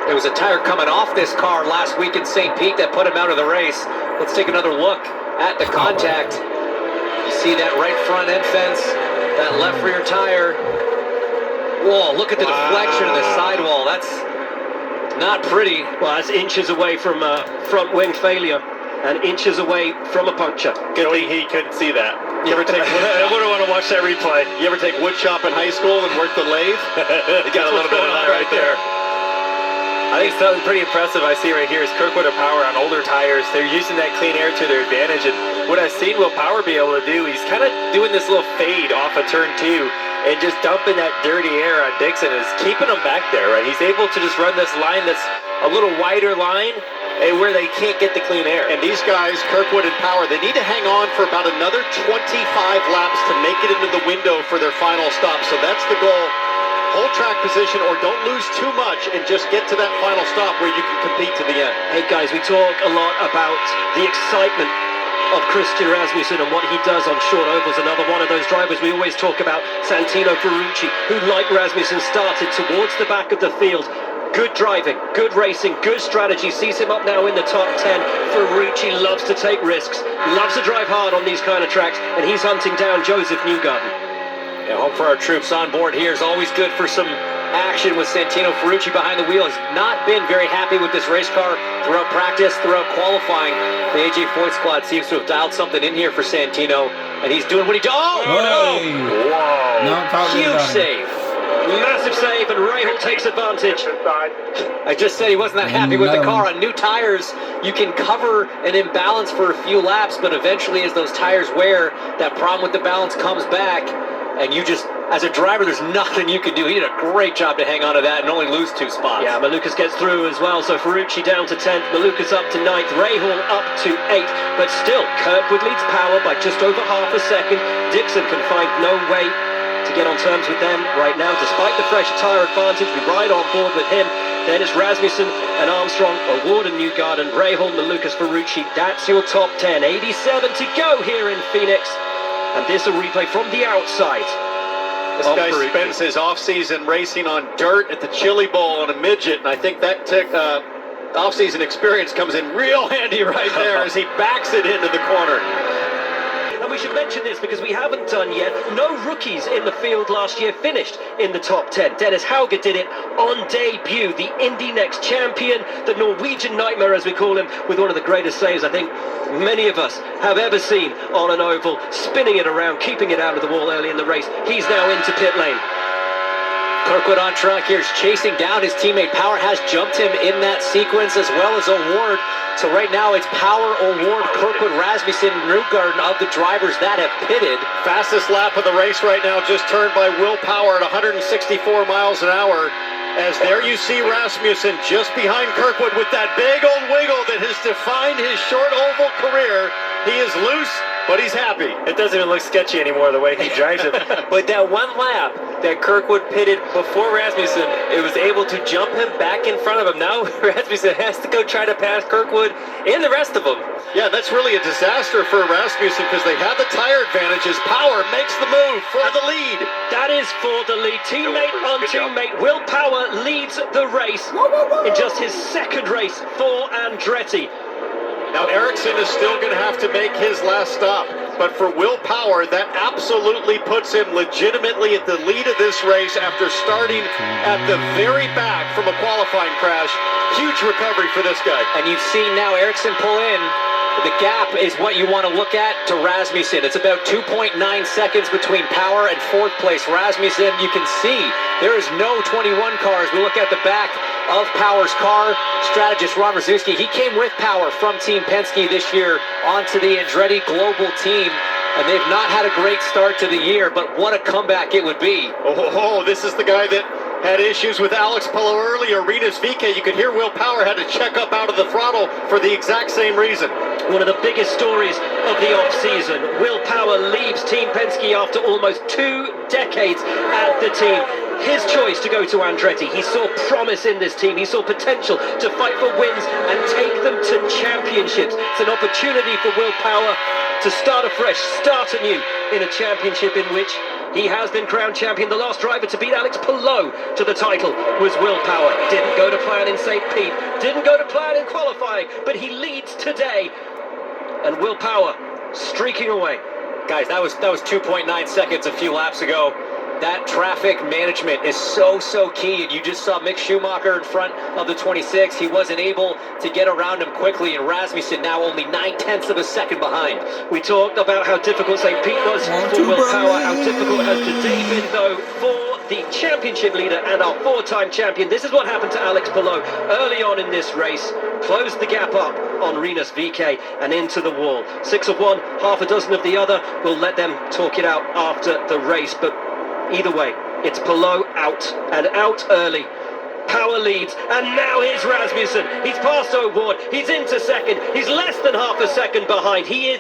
There was a tire coming off this car last week in St. Pete that put him out of the race. Let's take another look at the contact. You see that right front end fence, that left rear tire. Whoa, look at the deflection of the sidewall. That's not pretty. Well, that's inches away from front wing failure and inches away from a puncture. Good thing he couldn't see that. You ever take I wouldn't want to watch that replay. You ever take wood shop in high school and work the lathe? You got a little bit of that right there. I think something pretty impressive I see right here is Kirkwood of Power on older tires. They're using that clean air to their advantage, and what I've seen Will Power be able to do, he's kind of doing this little fade off of turn 2 and just dumping that dirty air on Dixon is keeping him back there, right? He's able to just run this line that's a little wider line and where they can't get the clean air. And these guys, Kirkwood and Power, they need to hang on for about another 25 laps to make it into the window for their final stop. So that's the goal. Hold track position or don't lose too much and just get to that final stop where you can compete to the end. Hey guys, we talk a lot about the excitement of Christian Rasmussen and what he does on short ovals. Another one of those drivers we always talk about, Santino Ferrucci, who, like Rasmussen, started towards the back of the field. Good driving, good racing, good strategy. Sees him up now in the top 10. Ferrucci loves to take risks, loves to drive hard on these kind of tracks, and he's hunting down Joseph Newgarden. Yeah, hope for our troops on board here is always good for some action with Santino Ferrucci behind the wheel. Has not been very happy with this race car throughout practice, throughout qualifying. The AJ Foyt squad seems to have dialed something in here for Santino, and he's doing what he does. Oh, Hey. no! Whoa! Huge save. Massive save, and Rahal takes advantage. I just said he wasn't that happy with the car. On new tires, you can cover an imbalance for a few laps, but eventually as those tires wear, that problem with the balance comes back. And you just, as a driver, there's nothing you can do. He did a great job to hang on to that and only lose 2 spots. Yeah, Malukas gets through as well. So Ferrucci down to 10th, Malukas up to 9th, Rahal up to 8th. But still, Kirkwood leads Power by just over half a second. Dixon can find no way to get on terms with them right now. Despite the fresh tyre advantage, we ride on board with him. Then it's Rasmussen and Armstrong, O'Ward and Newgarden, Rahal, Malukas, Ferrucci. That's your top 10. 87 to go here in Phoenix. And this a replay from the outside. This guy spends his off-season racing on dirt at the Chili Bowl on a midget, and I think that off-season experience comes in real handy right there as he backs it into the corner. And we should mention this because we haven't done yet. No rookies in the field last year finished in the top 10. Dennis Hauger did it on debut. The Indy Next champion, the Norwegian nightmare as we call him, with one of the greatest saves I think many of us have ever seen on an oval, spinning it around, keeping it out of the wall early in the race. He's now into pit lane. Kirkwood on track here is chasing down his teammate. Power has jumped him in that sequence as well as O'Ward. So right now it's Power, O'Ward, Kirkwood, Rasmussen, Newgarden of the drivers that have pitted. Fastest lap of the race right now, just turned by Will Power at 164 miles an hour. As there you see Rasmussen just behind Kirkwood with that big old wiggle that has defined his short oval career. He is loose, but he's happy. It doesn't even look sketchy anymore the way he drives it. But that one lap that Kirkwood pitted before Rasmussen, it was able to jump him back in front of him. Now Rasmussen has to go try to pass Kirkwood and the rest of them. Yeah, that's really a disaster for Rasmussen because they have the tire advantages. Power makes the move for the lead. That is for the lead. Teammate on teammate. Will Power leads the race in just his second race for Andretti. Now Ericsson is still going to have to make his last stop, but for Will Power, that absolutely puts him legitimately at the lead of this race after starting at the very back from a qualifying crash. Huge recovery for this guy. And you've seen now Ericsson pull in. The gap is what you want to look at to Rasmussen. It's about 2.9 seconds between Power and 4th place. Rasmussen, you can see there is no 21 cars. We look at the back of Power's car. Strategist Ron Rzuski, he came with Power from Team Penske this year onto the Andretti Global team. And they've not had a great start to the year, but what a comeback it would be. Oh, this is the guy that had issues with Alex Palou earlier. Rinus VeeKay, you could hear Will Power had to check up out of the throttle for the exact same reason. One of the biggest stories of the off-season. Will Power leaves Team Penske after almost 2 decades at the team. His choice to go to Andretti. He saw promise in this team. He saw potential to fight for wins and take them to championships. It's an opportunity for Will Power to start afresh, start anew in a championship in which He has been crowned champion. The last driver to beat Alex Palou to the title was Will Power. Didn't go to plan in St. Pete, didn't go to plan in qualifying, but he leads today. And Will Power streaking away. Guys, that was 2.9 seconds a few laps ago. That traffic management is so key, and you just saw Mick Schumacher in front of the 26. He wasn't able to get around him quickly, and Rasmussen now only 9/10 of a second behind. We talked about how difficult St. Pete was for Will Power, how difficult it has today been, though, for the championship leader and our four-time champion. This is what happened to Alex Palou early on in this race. Closed the gap up on Rinus VeeKay and into the wall. 6 of one, half a dozen of the other. We'll let them talk it out after the race, but either way, it's Palou out, and out early. Power leads, and now here's Rasmussen. He's passed O'Ward, he's into second, he's less than half a second behind. He is